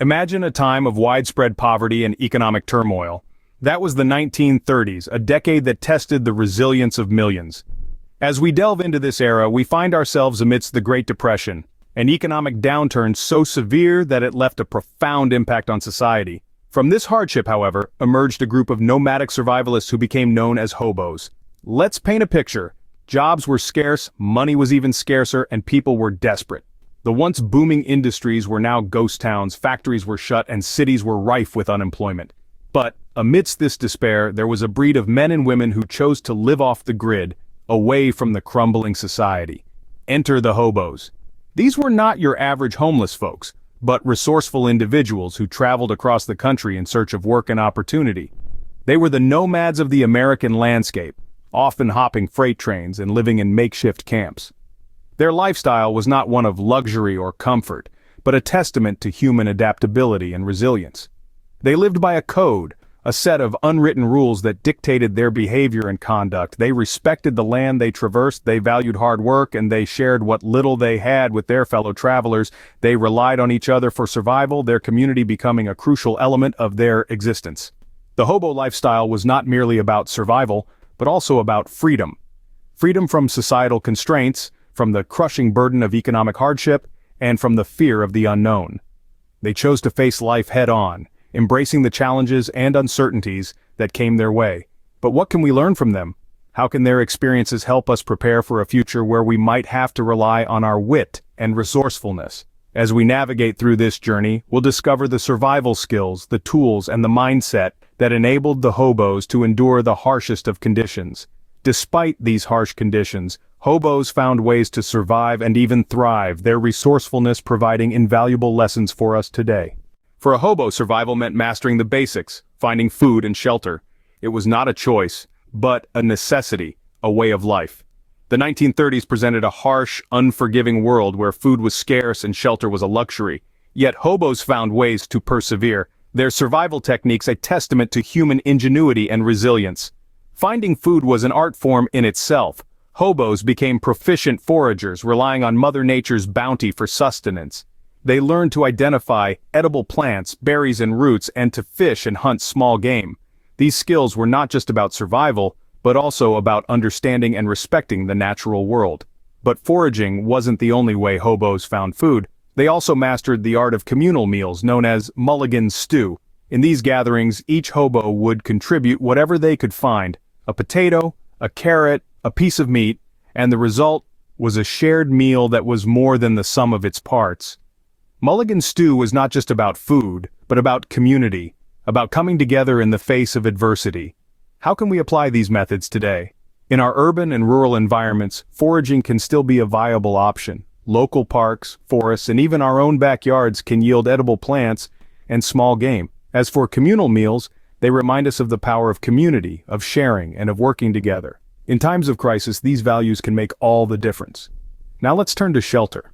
Imagine a time of widespread poverty and economic turmoil. That was the 1930s, a decade that tested the resilience of millions. As we delve into this era, we find ourselves amidst the Great Depression, an economic downturn so severe that it left a profound impact on society. From this hardship, however, emerged a group of nomadic survivalists who became known as hobos. Let's paint a picture. Jobs were scarce, money was even scarcer, and people were desperate. The once booming industries were now ghost towns, factories were shut, and cities were rife with unemployment. But, amidst this despair, there was a breed of men and women who chose to live off the grid, away from the crumbling society. Enter the hobos. These were not your average homeless folks, but resourceful individuals who traveled across the country in search of work and opportunity. They were the nomads of the American landscape, often hopping freight trains and living in makeshift camps. Their lifestyle was not one of luxury or comfort, but a testament to human adaptability and resilience. They lived by a code, a set of unwritten rules that dictated their behavior and conduct. They respected the land they traversed, they valued hard work, and they shared what little they had with their fellow travelers. They relied on each other for survival, their community becoming a crucial element of their existence. The hobo lifestyle was not merely about survival, but also about freedom. Freedom from societal constraints, from the crushing burden of economic hardship, and from the fear of the unknown. They chose to face life head-on, embracing the challenges and uncertainties that came their way. But what can we learn from them? How can their experiences help us prepare for a future where we might have to rely on our wit and resourcefulness? As we navigate through this journey, we'll discover the survival skills, the tools, and the mindset that enabled the hobos to endure the harshest of conditions. Despite these harsh conditions, hobos found ways to survive and even thrive, their resourcefulness providing invaluable lessons for us today. For a hobo, survival meant mastering the basics, finding food and shelter. It was not a choice, but a necessity, a way of life. The 1930s presented a harsh, unforgiving world where food was scarce and shelter was a luxury. Yet hobos found ways to persevere, their survival techniques a testament to human ingenuity and resilience. Finding food was an art form in itself. Hobos became proficient foragers, relying on Mother Nature's bounty for sustenance. They learned to identify edible plants, berries and roots, and to fish and hunt small game. These skills were not just about survival, but also about understanding and respecting the natural world. But foraging wasn't the only way hobos found food. They also mastered the art of communal meals known as mulligan stew. In these gatherings, each hobo would contribute whatever they could find, a potato, a carrot, a piece of meat, and the result was a shared meal that was more than the sum of its parts. Mulligan stew was not just about food, but about community, about coming together in the face of adversity. How can we apply these methods today? In our urban and rural environments, foraging can still be a viable option. Local parks, forests, and even our own backyards can yield edible plants and small game. As for communal meals, they remind us of the power of community, of sharing, and of working together. In times of crisis, these values can make all the difference. Now let's turn to shelter.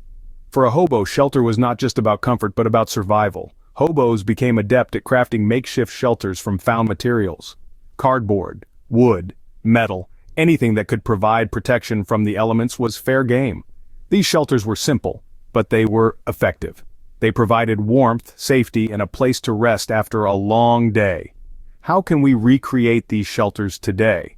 For a hobo, shelter was not just about comfort but about survival. Hobos became adept at crafting makeshift shelters from found materials. Cardboard, wood, metal, anything that could provide protection from the elements was fair game. These shelters were simple, but they were effective. They provided warmth, safety, and a place to rest after a long day. How can we recreate these shelters today?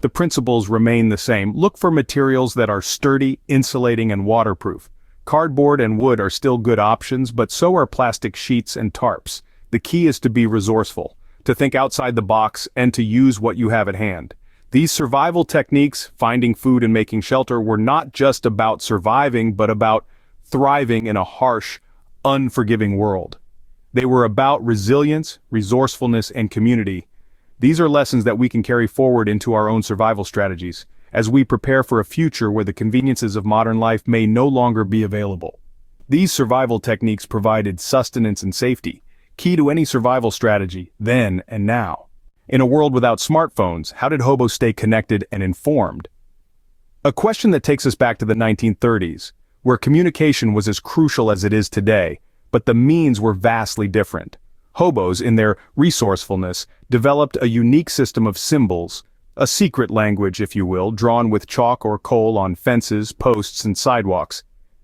The principles remain the same. Look for materials that are sturdy, insulating, and waterproof. Cardboard and wood are still good options, but so are plastic sheets and tarps. The key is to be resourceful, to think outside the box, and to use what you have at hand. These survival techniques, finding food and making shelter, were not just about surviving, but about thriving in a harsh, unforgiving world. They were about resilience, resourcefulness, and community. These are lessons that we can carry forward into our own survival strategies, as we prepare for a future where the conveniences of modern life may no longer be available. These survival techniques provided sustenance and safety, key to any survival strategy, then and now. In a world without smartphones, how did hobos stay connected and informed? A question that takes us back to the 1930s, where communication was as crucial as it is today, but the means were vastly different. Hobos, in their resourcefulness, developed a unique system of symbols, a secret language, if you will, drawn with chalk or coal on fences, posts, and sidewalks.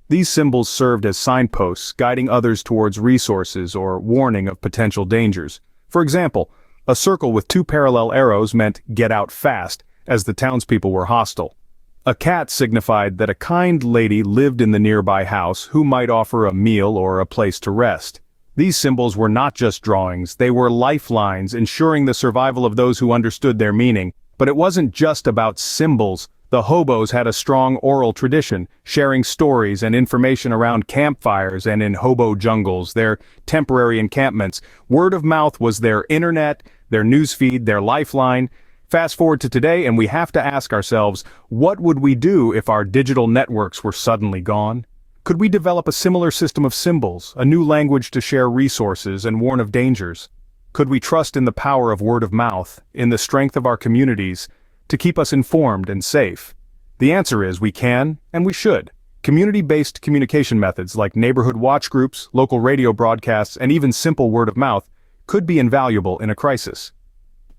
These symbols served as signposts, guiding others towards resources or warning of potential dangers. For example, a circle with two parallel arrows meant "get out fast," as the townspeople were hostile. A cat signified that a kind lady lived in the nearby house who might offer a meal or a place to rest. These symbols were not just drawings, they were lifelines ensuring the survival of those who understood their meaning. But it wasn't just about symbols. The hobos had a strong oral tradition, sharing stories and information around campfires and in hobo jungles, their temporary encampments. Word of mouth was their internet, their newsfeed, their lifeline. Fast forward to today and we have to ask ourselves, what would we do if our digital networks were suddenly gone? Could we develop a similar system of symbols, a new language to share resources and warn of dangers? Could we trust in the power of word of mouth, in the strength of our communities, to keep us informed and safe? The answer is we can, and we should. Community-based communication methods like neighborhood watch groups, local radio broadcasts, and even simple word of mouth could be invaluable in a crisis.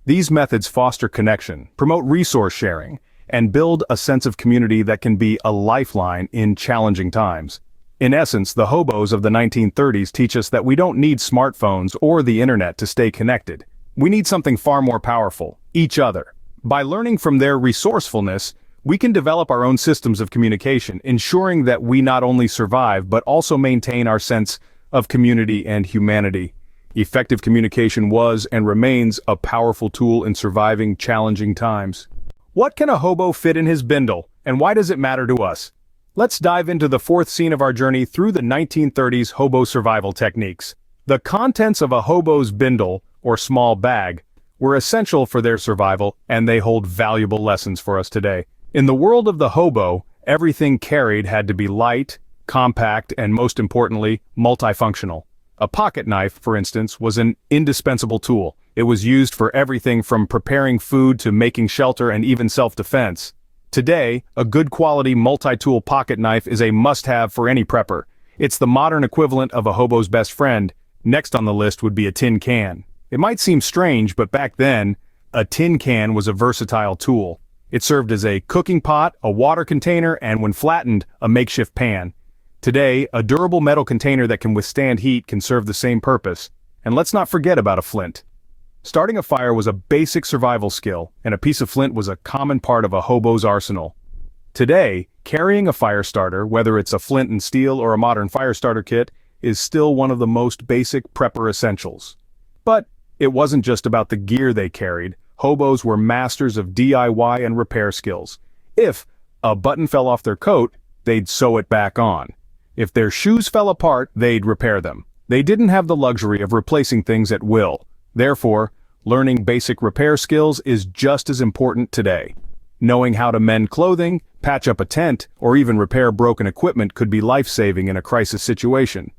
These methods foster connection, promote resource sharing, and build a sense of community that can be a lifeline in challenging times. In essence, the hobos of the 1930s teach us that we don't need smartphones or the internet to stay connected. We need something far more powerful: each other. By learning from their resourcefulness, we can develop our own systems of communication, ensuring that we not only survive but also maintain our sense of community and humanity. Effective communication was and remains a powerful tool in surviving challenging times. What can a hobo fit in his bindle, and why does it matter to us? Let's dive into the fourth scene of our journey through the 1930s hobo survival techniques. The contents of a hobo's bindle, or small bag, were essential for their survival, and they hold valuable lessons for us today. In the world of the hobo, everything carried had to be light, compact, and most importantly, multifunctional. A pocket knife, for instance, was an indispensable tool. It was used for everything from preparing food to making shelter and even self-defense. Today, a good quality multi-tool pocket knife is a must-have for any prepper. It's the modern equivalent of a hobo's best friend. Next on the list would be a tin can. It might seem strange, but back then, a tin can was a versatile tool. It served as a cooking pot, a water container, and when flattened, a makeshift pan. Today, a durable metal container that can withstand heat can serve the same purpose. And let's not forget about a flint. Starting a fire was a basic survival skill, and a piece of flint was a common part of a hobo's arsenal. Today, carrying a fire starter, whether it's a flint and steel or a modern fire starter kit, is still one of the most basic prepper essentials. But it wasn't just about the gear they carried. Hobos were masters of DIY and repair skills. If a button fell off their coat, they'd sew it back on. If their shoes fell apart, they'd repair them. They didn't have the luxury of replacing things at will. Therefore, learning basic repair skills is just as important today. Knowing how to mend clothing, patch up a tent, or even repair broken equipment could be life-saving in a crisis situation.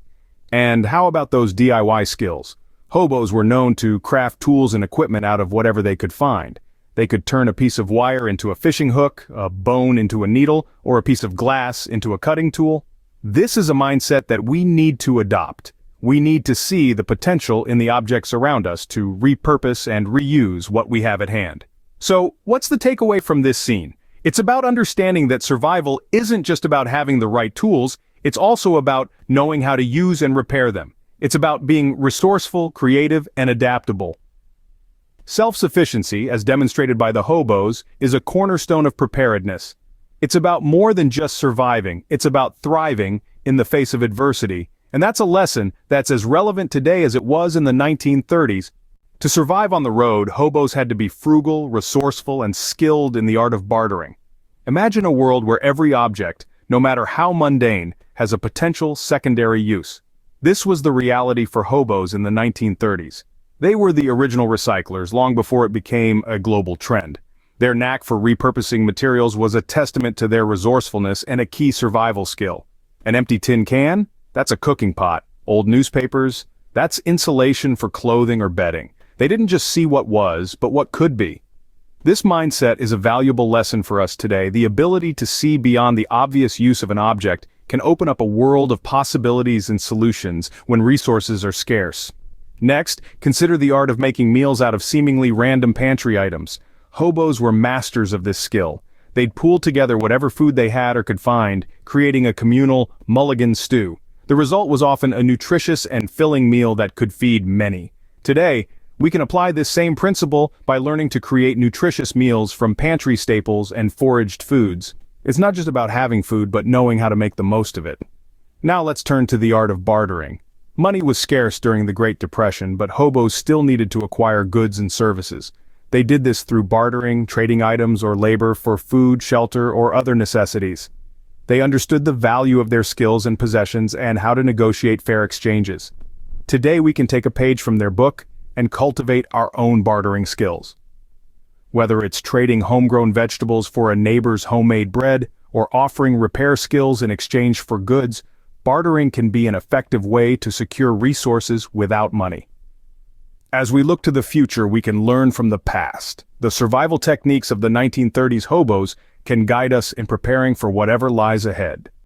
And how about those DIY skills? Hobos were known to craft tools and equipment out of whatever they could find. They could turn a piece of wire into a fishing hook, a bone into a needle, or a piece of glass into a cutting tool. This is a mindset that we need to adopt. We need to see the potential in the objects around us to repurpose and reuse what we have at hand. So, what's the takeaway from this scene? It's about understanding that survival isn't just about having the right tools, it's also about knowing how to use and repair them. It's about being resourceful, creative, and adaptable. Self-sufficiency, as demonstrated by the hobos, is a cornerstone of preparedness. It's about more than just surviving, it's about thriving in the face of adversity. And that's a lesson that's as relevant today as it was in the 1930s. To survive on the road, hobos had to be frugal, resourceful, and skilled in the art of bartering. Imagine a world where every object, no matter how mundane, has a potential secondary use. This was the reality for hobos in the 1930s. They were the original recyclers long before it became a global trend. Their knack for repurposing materials was a testament to their resourcefulness and a key survival skill. An empty tin can? That's a cooking pot. Old newspapers? That's insulation for clothing or bedding. They didn't just see what was, but what could be. This mindset is a valuable lesson for us today. The ability to see beyond the obvious use of an object can open up a world of possibilities and solutions when resources are scarce. Next, consider the art of making meals out of seemingly random pantry items. Hobos were masters of this skill. They'd pool together whatever food they had or could find, creating a communal mulligan stew. The result was often a nutritious and filling meal that could feed many. Today, we can apply this same principle by learning to create nutritious meals from pantry staples and foraged foods. It's not just about having food, but knowing how to make the most of it. Now let's turn to the art of bartering. Money was scarce during the Great Depression, but hobos still needed to acquire goods and services. They did this through bartering, trading items or labor for food, shelter, or other necessities. They understood the value of their skills and possessions and how to negotiate fair exchanges. Today we can take a page from their book and cultivate our own bartering skills. Whether it's trading homegrown vegetables for a neighbor's homemade bread, or offering repair skills in exchange for goods, bartering can be an effective way to secure resources without money. As we look to the future, we can learn from the past. The survival techniques of the 1930s hobos can guide us in preparing for whatever lies ahead.